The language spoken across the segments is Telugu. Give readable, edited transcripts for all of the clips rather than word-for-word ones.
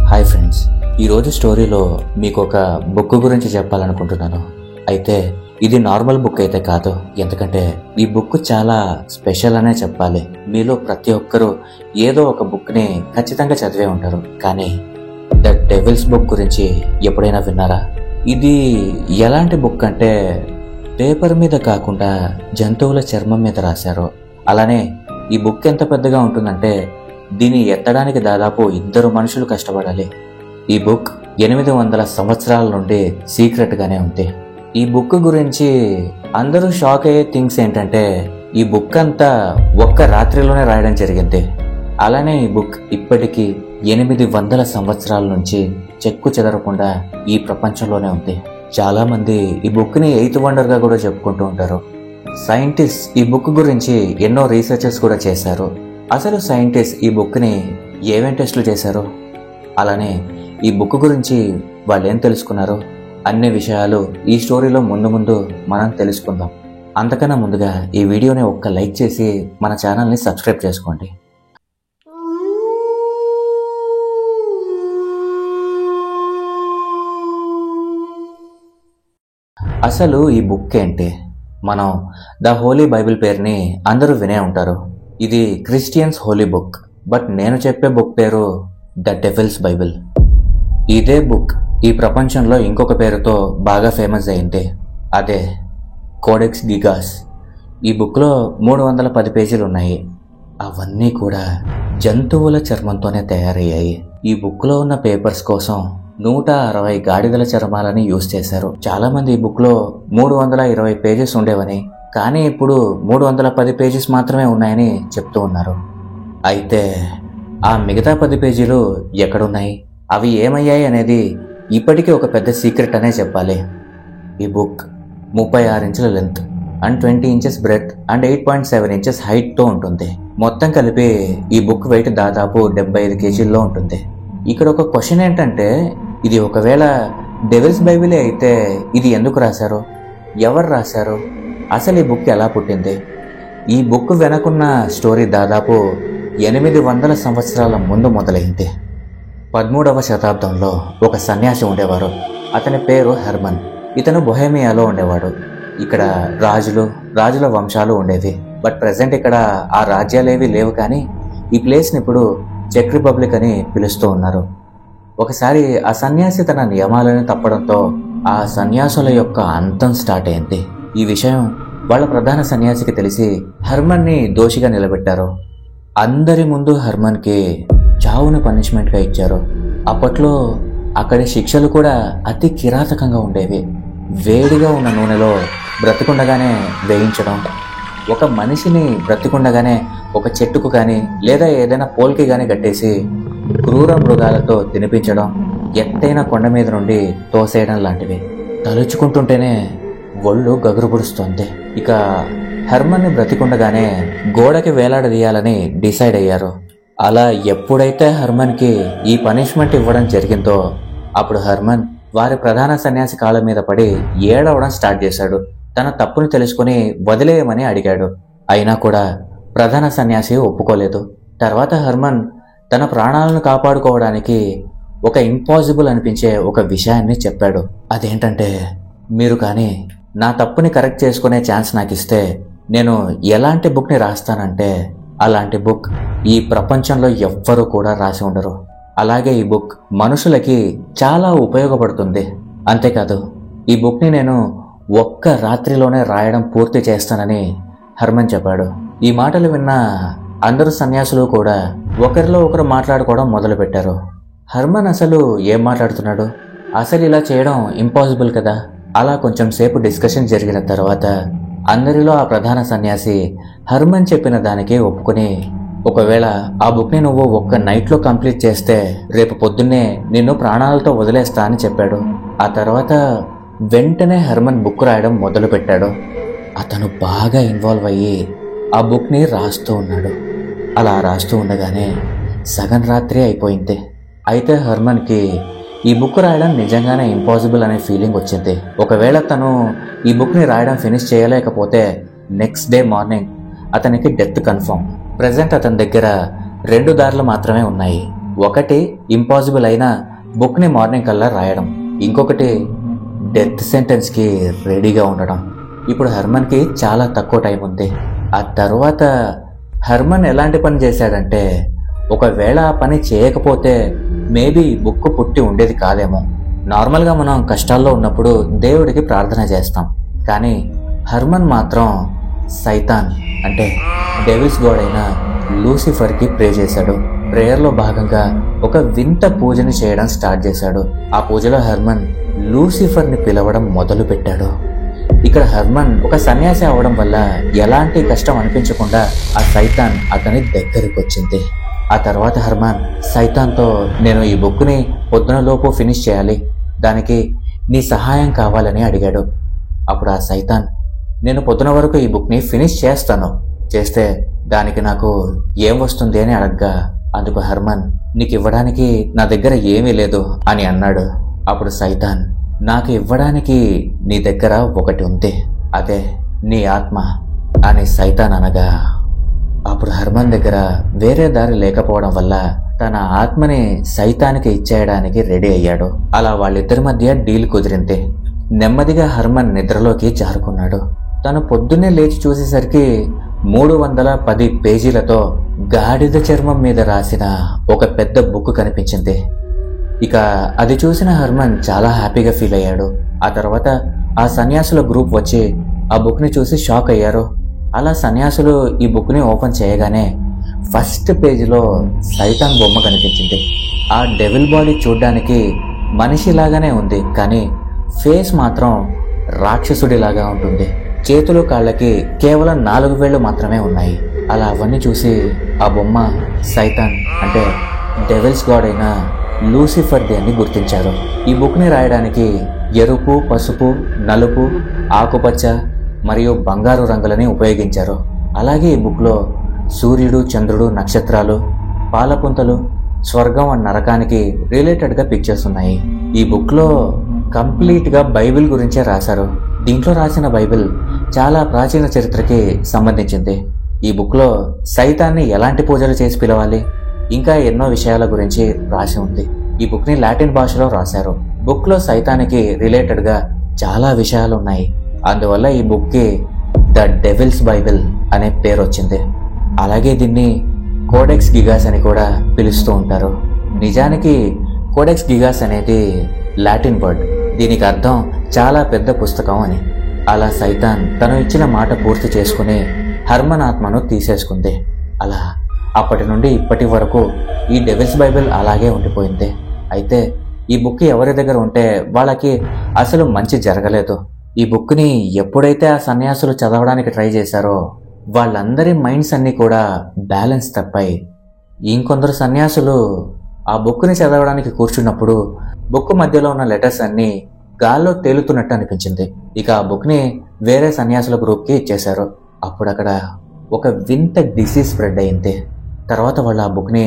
హాయ్ ఫ్రెండ్స్, ఈరోజు స్టోరీలో మీకు ఒక బుక్ గురించి చెప్పాలనుకుంటున్నాను. అయితే ఇది నార్మల్ బుక్ అయితే కాదు, ఎందుకంటే ఈ బుక్ చాలా స్పెషల్ అనే చెప్పాలి. మీలో ప్రతి ఒక్కరూ ఏదో ఒక బుక్ని ఖచ్చితంగా చదివే ఉంటారు. కానీ ద డెవిల్స్ బుక్ గురించి ఎప్పుడైనా విన్నారా? ఇది ఎలాంటి బుక్ అంటే పేపర్ మీద కాకుండా జంతువుల చర్మం మీద రాశారు. అలానే ఈ బుక్ ఎంత పెద్దగా ఉంటుందంటే దీన్ని ఎత్తడానికి దాదాపు 2 మనుషులు కష్టపడాలి. ఈ బుక్ 800 సంవత్సరాల నుండి సీక్రెట్ గానే ఉంది. ఈ బుక్ గురించి అందరూ షాక్ అయ్యే థింగ్స్ ఏంటంటే ఈ బుక్ అంతా ఒక్క రాత్రిలోనే రాయడం జరిగింది. అలానే ఈ బుక్ ఇప్పటికీ 800 సంవత్సరాల నుంచి చెక్కు చెదరకుండా ఈ ప్రపంచంలోనే ఉంది. చాలా మంది ఈ బుక్ ని 8th వండర్ గా కూడా చెప్పుకుంటూ ఉంటారు. సైంటిస్ట్ ఈ బుక్ గురించి ఎన్నో రీసెర్చెస్ కూడా చేశారు. అసలు సైంటిస్ట్ ఈ బుక్ ని ఏమేం టెస్టులు చేశారు, అలానే ఈ బుక్ గురించి వాళ్ళు ఏం తెలుసుకున్నారు అన్ని విషయాలు ఈ స్టోరీలో ముందు మనం తెలుసుకుందాం. అంతకన్నా ముందుగా ఈ వీడియోని ఒక్క లైక్ చేసి మన ఛానల్ని సబ్స్క్రైబ్ చేసుకోండి. అసలు ఈ బుక్ ఏంటి? మనం ద హోలీ బైబిల్ పేరుని అందరూ వినే ఉంటారు. ఇది క్రిస్టియన్స్ హోలీ బుక్. బట్ నేను చెప్పే బుక్ పేరు ద డెవిల్స్ బైబిల్. ఇదే బుక్ ఈ ప్రపంచంలో ఇంకొక పేరుతో బాగా ఫేమస్ అయింది, అదే కోడెక్స్ గిగాస్. ఈ బుక్లో 310 పేజీలు ఉన్నాయి. అవన్నీ కూడా జంతువుల చర్మంతోనే తయారయ్యాయి. ఈ బుక్లో ఉన్న పేపర్స్ కోసం 160 గాడిదల చర్మాలని యూజ్ చేశారు. చాలా మంది ఈ బుక్ లో 320 పేజెస్ ఉండేవని, కానీ ఇప్పుడు 310 పేజెస్ మాత్రమే ఉన్నాయని చెప్తూ ఉన్నారు. అయితే ఆ మిగతా 10 పేజీలు ఎక్కడున్నాయి, అవి ఏమయ్యాయి అనేది ఇప్పటికీ ఒక పెద్ద సీక్రెట్ అనే చెప్పాలి. ఈ బుక్ 36 ఇంచుల length and 20 inches breadth and 8.7 inches height తో ఉంటుంది. మొత్తం కలిపి ఈ బుక్ వెయిట్ దాదాపు 75 కేజీల్లో ఉంటుంది. ఇక్కడ ఒక క్వశ్చన్ ఏంటంటే, ఇది ఒకవేళ డెవిల్స్ బైబిలే అయితే ఇది ఎందుకు రాశారు, ఎవరు రాశారు, అసలు ఈ బుక్ ఎలా పుట్టింది? ఈ బుక్ వెనకున్న స్టోరీ దాదాపు 800 సంవత్సరాల ముందు మొదలైంది. 13వ శతాబ్దంలో ఒక సన్యాసి ఉండేవారు. అతని పేరు హెర్మన్. ఇతను బొహేమియాలో ఉండేవాడు. ఇక్కడ రాజుల వంశాలు ఉండేవి. బట్ ప్రెసెంట్ ఇక్కడ ఆ రాజ్యాలేవి లేవు. కానీ ఈ ప్లేస్ని ఇప్పుడు చెక్ రిపబ్లిక్ అని పిలుస్తూ ఉన్నారు. ఒకసారి ఆ సన్యాసి తన నియమాలను తప్పడంతో ఆ సన్యాసుల యొక్క అంతం స్టార్ట్ అయింది. ఈ విషయం వాళ్ళ ప్రధాన సన్యాసికి తెలిసి హెర్మన్ని దోషిగా నిలబెట్టారు. అందరి ముందు హెర్మన్కి చావుని పనిష్మెంట్గా ఇచ్చారు. అప్పట్లో అక్కడి శిక్షలు కూడా అతి కిరాతకంగా ఉండేవి. వేడిగా ఉన్న నూనెలో బ్రతికుండగానే వేయించడం, ఒక మనిషిని బ్రతికుండగానే ఒక చెట్టుకు కానీ లేదా ఏదైనా పోల్కి కానీ కట్టేసి క్రూర మృగాలతో తినిపించడం, ఎత్తైన కొండ మీద నుండి తోసేయడం లాంటివి. తలుచుకుంటుంటేనే ఒళ్ళు గగురుపుడుస్తుంది. ఇక హెర్మన్ని బ్రతికుండగానే గోడకి వేలాడదీయాలని డిసైడ్ అయ్యారు. అలా ఎప్పుడైతే హెర్మన్కి ఈ పనిష్మెంట్ ఇవ్వడం జరిగిందో అప్పుడు హెర్మన్ వారి ప్రధాన సన్యాసి కాళ్ళ మీద పడి ఏడవడం స్టార్ట్ చేశాడు. తన తప్పుని తెలుసుకుని వదిలేయమని అడిగాడు. అయినా కూడా ప్రధాన సన్యాసి ఒప్పుకోలేదు. తర్వాత హెర్మన్ తన ప్రాణాలను కాపాడుకోవడానికి ఒక ఇంపాసిబుల్ అనిపించే ఒక విషయాన్ని చెప్పాడు. అదేంటంటే, మీరు కానీ నా తప్పుని కరెక్ట్ చేసుకునే ఛాన్స్ నాకు ఇస్తే నేను ఎలాంటి బుక్ని రాస్తానంటే అలాంటి బుక్ ఈ ప్రపంచంలో ఎవ్వరూ కూడా రాసి ఉండరు. అలాగే ఈ బుక్ మనుషులకి చాలా ఉపయోగపడుతుంది. అంతేకాదు ఈ బుక్ని నేను ఒక్క రాత్రిలోనే రాయడం పూర్తి చేస్తానని హెర్మన్ చెప్పాడు. ఈ మాటలు విన్న అందరూ సన్యాసులు కూడా ఒకరిలో ఒకరు మాట్లాడుకోవడం మొదలుపెట్టారు. హెర్మన్ అసలు ఏం మాట్లాడుతున్నాడు, అసలు ఇలా చేయడం ఇంపాసిబుల్ కదా. అలా కొంచెం సేపు డిస్కషన్ జరిగిన తర్వాత అందరిలో ఆ ప్రధాన సన్యాసి హెర్మన్ చెప్పిన దానికి ఒప్పుకుని, ఒకవేళ ఆ బుక్ని నువ్వు ఒక్క నైట్లో కంప్లీట్ చేస్తే రేపు పొద్దున్నే నిన్ను ప్రాణాలతో వదిలేస్తా అని చెప్పాడు. ఆ తర్వాత వెంటనే హెర్మన్ బుక్ రాయడం మొదలు పెట్టాడు. అతను బాగా ఇన్వాల్వ్ అయ్యి ఆ బుక్ని రాస్తూ ఉన్నాడు. అలా రాస్తూ ఉండగానే సగం రాత్రి అయిపోయింది. అయితే హెర్మన్కి ఈ బుక్ రాయడం నిజంగానే ఇంపాసిబుల్ అనే ఫీలింగ్ వచ్చింది. ఒకవేళ తను ఈ బుక్ని రాయడం ఫినిష్ చేయలేకపోతే నెక్స్ట్ డే మార్నింగ్ అతనికి డెత్ కన్ఫర్మ్. ప్రెజెంట్ అతని దగ్గర 2 దారులు మాత్రమే ఉన్నాయి. ఒకటి ఇంపాసిబుల్ అయిన బుక్ని మార్నింగ్ కల్లా రాయడం, ఇంకొకటి డెత్ సెంటెన్స్కి రెడీగా ఉండడం. ఇప్పుడు హెర్మన్కి చాలా తక్కువ టైం ఉంది. ఆ తర్వాత హెర్మన్ ఎలాంటి పని చేశాడంటే, ఒకవేళ ఆ పని చేయకపోతే మేబీ బుక్ పుట్టి ఉండేది కాదేమో. నార్మల్గా మనం కష్టాల్లో ఉన్నప్పుడు దేవుడికి ప్రార్థన చేస్తాం, కానీ హెర్మన్ మాత్రం సైతాన్ అంటే డెవిల్స్ గాడ్ అయిన లూసిఫర్కి ప్రే చేశాడు. ప్రేయర్లో భాగంగా ఒక వింత పూజని చేయడం స్టార్ట్ చేశాడు. ఆ పూజలో హెర్మన్ లూసిఫర్ని పిలవడం మొదలు పెట్టాడు. ఇక్కడ హెర్మన్ ఒక సన్యాసి అవడం వల్ల ఎలాంటి కష్టం అనిపించకుండా ఆ సైతాన్ అతని దగ్గరికి వచ్చింది. ఆ తర్వాత హెర్మన్ సైతాన్తో, నేను ఈ బుక్ని పొద్దునలోపు ఫినిష్ చేయాలి, దానికి నీ సహాయం కావాలని అడిగాడు. అప్పుడు ఆ సైతాన్, నేను పొద్దున వరకు ఈ బుక్ని ఫినిష్ చేస్తాను, చేస్తే దానికి నాకు ఏం వస్తుంది అని అడగ్గా, అందుకు హెర్మన్, నీకు ఇవ్వడానికి నా దగ్గర ఏమీ లేదు అని అన్నాడు. అప్పుడు సైతాన్, నాకు ఇవ్వడానికి నీ దగ్గర ఒకటి ఉంది, అదే నీ ఆత్మ అని సైతాన్ అనగా, అప్పుడు హెర్మన్ దగ్గర వేరే దారి లేకపోవడం వల్ల తన ఆత్మని సైతానికి ఇచ్చేయడానికి రెడీ అయ్యాడు. అలా వాళ్ళిద్దరి మధ్య డీల్ కుదిరింది. నెమ్మదిగా హెర్మన్ నిద్రలోకి జారుకున్నాడు. తను పొద్దున్నే లేచి చూసేసరికి 310 పేజీలతో గాడిద చర్మం మీద రాసిన ఒక పెద్ద బుక్ కనిపించింది. ఇక అది చూసిన హెర్మన్ చాలా హ్యాపీగా ఫీల్ అయ్యాడు. ఆ తర్వాత ఆ సన్యాసుల గ్రూప్ వచ్చి ఆ బుక్ని చూసి షాక్ అయ్యారు. అలా సన్యాసులు ఈ బుక్ని ఓపెన్ చేయగానే ఫస్ట్ పేజీలో సైతాన్ బొమ్మ కనిపించింది. ఆ డెవిల్ బాడీ చూడ్డానికి మనిషిలాగానే ఉంది, కానీ ఫేస్ మాత్రం రాక్షసుడిలాగా ఉంటుంది. చేతులు కాళ్ళకి కేవలం 4 వేళ్లు మాత్రమే ఉన్నాయి. అలా అవన్నీ చూసి ఆ బొమ్మ సైతాన్ అంటే డెవిల్స్ గాడ్ అయిన లూసిఫర్ది అని గుర్తించారు. ఈ బుక్ని రాయడానికి ఎరుపు, పసుపు, నలుపు, ఆకుపచ్చ మరియు బంగారు రంగులని ఉపయోగించారు. అలాగే ఈ బుక్లో సూర్యుడు, చంద్రుడు, నక్షత్రాలు, పాలపుంతలు, స్వర్గం అండ్ నరకానికి రిలేటెడ్గా పిక్చర్స్ ఉన్నాయి. ఈ బుక్లో కంప్లీట్గా బైబిల్ గురించే రాశారు. దీంట్లో రాసిన బైబిల్ చాలా ప్రాచీన చరిత్రకి సంబంధించింది. ఈ బుక్లో సైతాన్ని ఎలాంటి పూజలు చేసి పిలవాలి, ఇంకా ఎన్నో విషయాల గురించి రాసి ఉంది. ఈ బుక్ని లాటిన్ భాషలో రాశారు. బుక్లో సైతానికి రిలేటెడ్గా చాలా విషయాలు ఉన్నాయి. అందువల్ల ఈ బుక్కి ద డెవిల్స్ బైబిల్ అనే పేరు వచ్చింది. అలాగే దీన్ని కోడెక్స్ గిగాస్ అని కూడా పిలుస్తూ ఉంటారు. నిజానికి కోడెక్స్ గిగాస్ అనేది లాటిన్ వర్డ్. దీనికి అర్థం చాలా పెద్ద పుస్తకం అని. అలా సైతాన్ తను ఇచ్చిన మాట పూర్తి చేసుకుని హెర్మన్ ఆత్మను తీసేసుకుంది. అలా అప్పటి నుండి ఇప్పటి వరకు ఈ డెవిల్స్ బైబిల్ అలాగే ఉండిపోయింది. అయితే ఈ బుక్ ఎవరి దగ్గర ఉంటే వాళ్ళకి అసలు మంచి జరగలేదు. ఈ బుక్ని ఎప్పుడైతే ఆ సన్యాసులు చదవడానికి ట్రై చేశారో వాళ్ళందరి మైండ్స్ అన్నీ కూడా బ్యాలెన్స్ తప్పాయి. ఇంకొందరు సన్యాసులు ఆ బుక్ని చదవడానికి కూర్చున్నప్పుడు బుక్ మధ్యలో ఉన్న లెటర్స్ అన్నీ గాల్లో తేలుతున్నట్టు అనిపించింది. ఇక ఆ బుక్ని వేరే సన్యాసుల గ్రూప్కి ఇచ్చేశారు. అప్పుడు అక్కడ ఒక వింత డిసీజ్ స్ప్రెడ్ అయింది. తర్వాత వాళ్ళు ఆ బుక్ని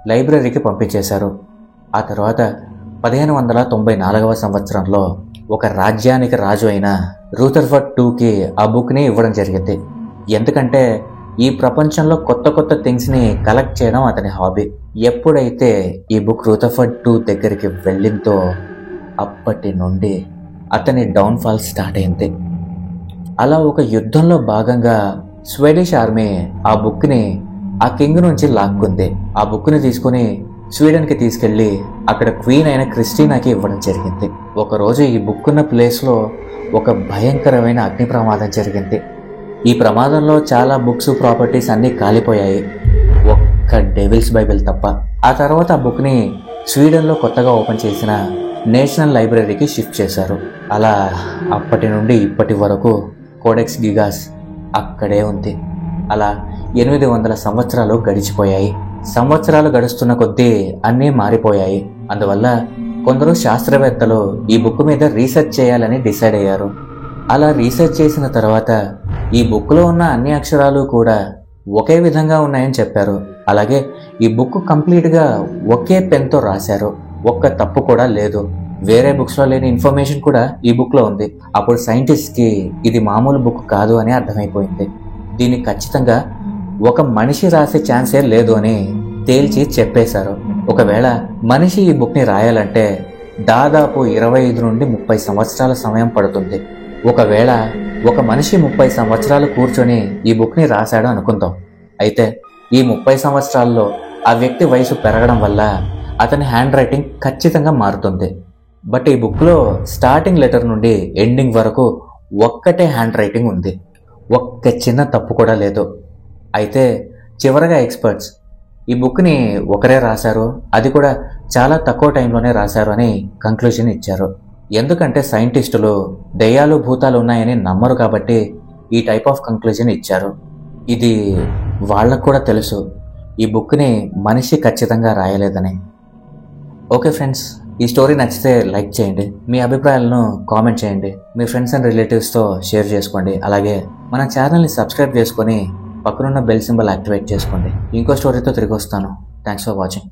లైబ్రరీకి పంపించేశారు. ఆ తర్వాత 1594వ సంవత్సరంలో ఒక రాజ్యానికి రాజు అయిన రూథర్ఫర్డ్ II ఆ బుక్ని ఇవ్వడం జరిగింది. ఎందుకంటే ఈ ప్రపంచంలో కొత్త కొత్త థింగ్స్ని కలెక్ట్ చేయడం అతని హాబీ. ఎప్పుడైతే ఈ బుక్ రూథర్ఫర్డ్ II దగ్గరికి వెళ్ళిందో అప్పటి నుండి అతని డౌన్ఫాల్ స్టార్ట్ అయింది. అలా ఒక యుద్ధంలో భాగంగా స్వీడిష్ ఆర్మీ ఆ బుక్ని ఆ కింగ్ నుంచి లాక్కుంది. ఆ బుక్ని తీసుకుని స్వీడన్కి తీసుకెళ్లి అక్కడ క్వీన్ అయిన క్రిస్టినాకి ఇవ్వడం జరిగింది. ఒకరోజు ఈ బుక్ ఉన్న ప్లేస్లో ఒక భయంకరమైన అగ్ని ప్రమాదం జరిగింది. ఈ ప్రమాదంలో చాలా బుక్స్, ప్రాపర్టీస్ అన్నీ కాలిపోయాయి, ఒక్క డెవిల్స్ బైబిల్ తప్ప. ఆ తర్వాత ఆ బుక్ని స్వీడన్లో కొత్తగా ఓపెన్ చేసిన నేషనల్ లైబ్రరీకి షిఫ్ట్ చేశారు. అలా అప్పటి నుండి ఇప్పటి వరకు కోడెక్స్ గిగాస్ అక్కడే ఉంది. అలా 800 సంవత్సరాలు గడిచిపోయాయి. సంవత్సరాలు గడుస్తున్న కొద్దీ అన్నీ మారిపోయాయి. అందువల్ల కొందరు శాస్త్రవేత్తలు ఈ బుక్ మీద రీసెర్చ్ చేయాలని డిసైడ్ అయ్యారు. అలా రీసెర్చ్ చేసిన తర్వాత ఈ బుక్లో ఉన్న అన్ని అక్షరాలు కూడా ఒకే విధంగా ఉన్నాయని చెప్పారు. అలాగే ఈ బుక్ కంప్లీట్గా ఒకే పెన్తో రాశారు, ఒక్క తప్పు కూడా లేదు. వేరే బుక్స్లో లేని ఇన్ఫర్మేషన్ కూడా ఈ బుక్లో ఉంది. అప్పుడు సైంటిస్ట్కి ఇది మామూలు బుక్ కాదు అని అర్థమైపోయింది. దీన్ని ఖచ్చితంగా ఒక మనిషి రాసే ఛాన్సే లేదు అని తేల్చి చెప్పేశారు. ఒకవేళ మనిషి ఈ బుక్ని రాయాలంటే దాదాపు 25 నుండి 30 సంవత్సరాల సమయం పడుతుంది. ఒకవేళ ఒక మనిషి 30 సంవత్సరాలు కూర్చొని ఈ బుక్ని రాశాడు అనుకుందాం. అయితే ఈ 30 సంవత్సరాల్లో ఆ వ్యక్తి వయసు పెరగడం వల్ల అతని హ్యాండ్ రైటింగ్ ఖచ్చితంగా మారుతుంది. బట్ ఈ బుక్లో స్టార్టింగ్ లెటర్ నుండి ఎండింగ్ వరకు ఒక్కటే హ్యాండ్ రైటింగ్ ఉంది. ఒక్క చిన్న తప్పు కూడా లేదు. అయితే చివరగా ఎక్స్పర్ట్స్ ఈ బుక్ని ఒకరే రాశారు, అది కూడా చాలా తక్కువ టైంలోనే రాశారు అని కంక్లూజన్ ఇచ్చారు. ఎందుకంటే సైంటిస్టులు దెయ్యాలు భూతాలు ఉన్నాయని నమ్మరు కాబట్టి ఈ టైప్ ఆఫ్ కంక్లూజన్ ఇచ్చారు. ఇది వాళ్ళకు కూడా తెలుసు ఈ బుక్ని మనిషి ఖచ్చితంగా రాయలేదని. ఓకే ఫ్రెండ్స్, ఈ స్టోరీ నచ్చితే లైక్ చేయండి, మీ అభిప్రాయాలను కామెంట్ చేయండి, మీ ఫ్రెండ్స్ అండ్ రిలేటివ్స్తో షేర్ చేసుకోండి. అలాగే మన ఛానల్ని సబ్స్క్రైబ్ చేసుకొని పక్కనున్న బెల్ సింబల్ యాక్టివేట్ చేసుకోండి. ఇంకో స్టోరీతో తిరిగి వస్తాను. Thanks for watching.